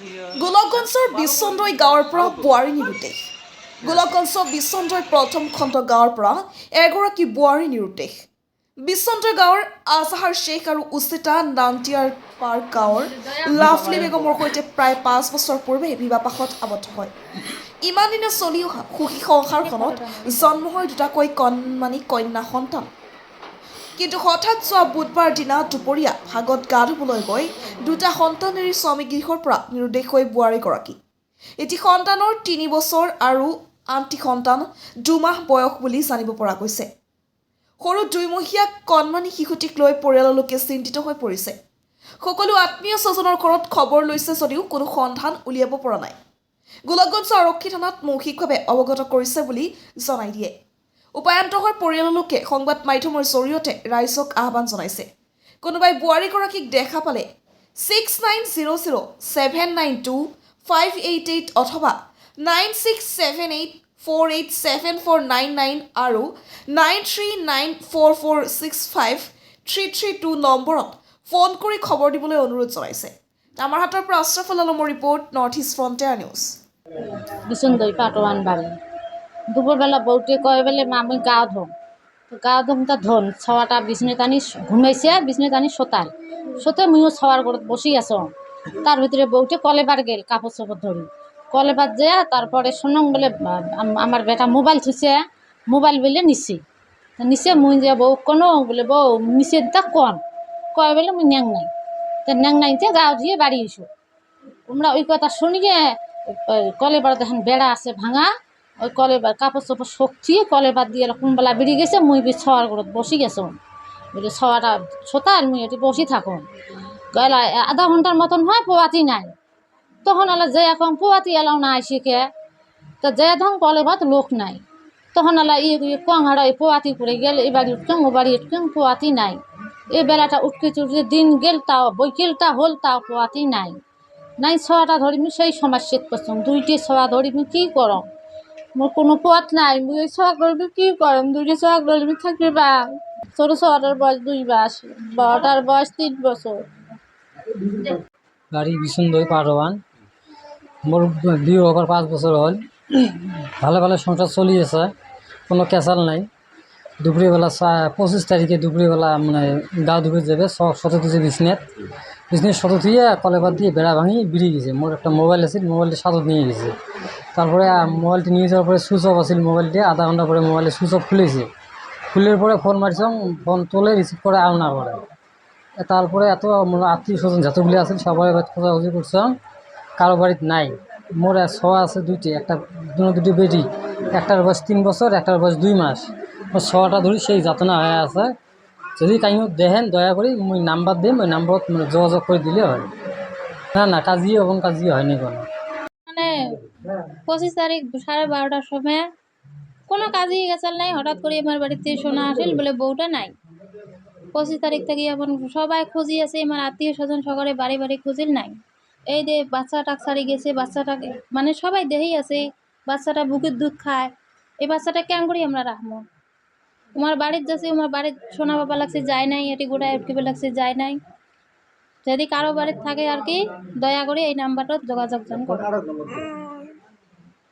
গোলকগঞ্জৰ বিশ্বন্দৈ গাঁৱৰ পৰা বোৱাৰী নিৰুদ্দেশ। গোলকগঞ্জৰ বিশ্বন্দৈ প্ৰথম খণ্ড গাঁৱৰ পৰা এগৰাকী বোৱাৰী নিৰুদ্দেশ। বিশ্বন্দৈ গাঁৱৰ আজহাৰ শ্বেখ আৰু উচিতা নান্টিয়াৰ পাৰ গাঁৱৰ লাভলী বেগমৰ সৈতে প্ৰায় 5 বছৰ পূৰ্বে বিবাহপাশত আবদ্ধ হয়। ইমান দিনে চলি অহা সুখী সংসাৰখনত জন্ম হয় দুটাকৈ কণমানি কন্যা সন্তান। কিন্তু হঠাৎ যোৱা বুধবাৰ দিনা দুপৰীয়া ভাগত গা ধুবলৈ গৈ দুটা সন্তান এৰি স্বামী গৃহৰ পৰা নিৰুদ্দেশ হৈ বোৱাৰীগৰাকী। এটি সন্তানৰ 3 বছৰ আৰু আনটি সন্তান 2 মাহ বয়স বুলি জানিব পৰা গৈছে। সৰু 2মহীয়া কণমানি শিশুটিক লৈ পৰিয়ালৰ লোকে চিন্তিত হৈ পৰিছে। সকলো আত্মীয় স্বজনৰ ঘৰত খবৰ লৈছে যদিও কোনো সন্ধান উলিয়াব পৰা নাই। গোলকগঞ্জ আৰক্ষী থানাত মৌখিকভাৱে অৱগত কৰিছে বুলি জনাই দিয়ে। উপায়ন্ত হৈ পৰিয়ালৰ লোকে সংবাদ মাধ্যমৰ জৰিয়তে ৰাইজক আহ্বান জনাইছে। কোনোবাই বোৱাৰীগৰাকীক দেখা পালে 6900792588 অথবা 9678487499 আৰু 9394465332 নম্বৰত ফোন কৰি খবৰ দিবলৈ অনুৰোধ জনাইছে। আমাৰ হাতৰ পৰা আশ্ৰাফুল আলমৰ ৰিপৰ্ট, নৰ্থ ইষ্ট ফ্ৰণ্টিয়াৰ নিউজ। বিচুন্দৈ পাটোয়ান বাড়ি দুপুরবেলা বউটি কয় বলে মা আমি গা ধোম তা ধন ছাওয়াটা বিছনে টানি ঘুমাইছে বিছনে টানি সোতে মুইও ছাওয়ার ঘরত বসি আছো। তার ভিতরে বউটি কলেবার গেল কাপড় চাপড় ধরি কলেবার যে তারপরে শুনং বলে আমার বেটা মোবাইল থুইছে মোবাইল বলে নিচে মুই যে বউ কোনো বলে বউ নিচে তা কন কয় বলে মুই ন্যাং নাই তা ন্যাং নাইতে গা ধুয়ে বাড়ি এসো। আমরা ওই কথা শুনিয়ে কলেবার দেখেন বেড়া আছে ভাঙা ওই কলেবার কাপড় চাপড় শক্তি কলেবার দিয়ে কোনবেলা বেরিয়ে গেছে মুই ছওয়ার ঘরত বসি গেছো বলে ছওয়াটা সোতাল মুই এটি বসি থাকো গলা আধা ঘন্টার মতন হয় পোয়াতি নাই তখন আলা যে এখন পোয়াতি এলাও না আইসিকে তা যে ধং কলেবাত লোক নাই তখন আলা কং হারা পোয়াতি করে গেল এবাড়ি উঠকং ও বাড়ি উঠকং পোয়াতি নাই এই বেলাটা উঠকে চুটকে দিন গেল তাও বৈকেলটা হল তাও পোয়াতি নাই নাই ছওয়াটা ধরিমি সেই সমস্যাত করছম 2টি ছওয়া ধরিমি কি করম মোর কোনো পথ নাই মুই ওই ছওয়া করবি কি করম 2টি ছওয়া ধরিমি থাকবে বা ছোট ছওয়াটার বয়স 2 মাস বড়টার বয়স 3 বছর। বাড়ি বিচুন্দৈ পাটোয়ান মোর বিয়ে হবার 5 বছর হল। ভালো ভালো সংসার চলি আছে, কোনো কেঁচাল নাই। দুপুরবেলা 25 তারিখে দুপুরবেলা মানে গা ধুবে যাবে শত তুছে বিছনেত শত ধুয়ে কলেবার দিয়ে বেড়া ভাঙি বেরিয়ে গেছে। মোর একটা মোবাইল আছে, মোবাইলটি সাথে নিয়ে গেছে। তারপরে মোবাইলটি নিয়ে যাওয়ার পরে সুইচ অফ আছিল মোবাইলটি, আধা ঘন্টা পরে মোবাইলে সুইচ অফ খুলেছে। খুলের পরে ফোন মারছিলাম, ফোন তোলে রিসিভ করে আর না করে। তারপরে এত আত্মীয় স্বজন যতগুলি আছে সবাই খোঁজাখুঁজি করছিলাম, কারো বাড়িতে নাই। মোর ছওয়া আছে 2টি, দুটি বেটি, একটার বয়স 3 বছর, একটার বয়স 2 মাস। মোর ছওয়াটা ধরি সেই যাতনা হয়ে আছে। যদি কাইও দেখেন দয়া করে মুই নাম্বার দিম, ওই নাম্বারত মানে যোগাযোগ করে দিলে হয়। না কাজই এবং কাজই হয়নি কোনো। মানে 25 তারিখ 12:30টার সময় কোনো কাজই গেছাল নাই। হঠাৎ করে আমার বাড়িতে শোনা আসিল বলে বউটা নাই। 25 তারিখ থেকে এখন সবাই খুঁজি আছে, আমার আত্মীয় স্বজন সকলে বাড়ি বাড়ি খুঁজিল নাই। এই যে বাচ্চাটা ছাড়ি গেছে, বাচ্চাটাকে মানে সবাই দেহেই আছে বাচ্চাটা বুকের দুধ খায়, এই বাচ্চাটা কেন করি আমরা রাখবো। তোমার বাড়ির যাচ্ছে, আমার বাড়ির সোনা বাবা লাগছে যায় নাই, এটি গোটায় উঠকিবে লাগছে যায় নাই। যদি কারো বাড়ির থাকে আর কি দয়া করে এই নাম্বারটা যোগাযোগ করো।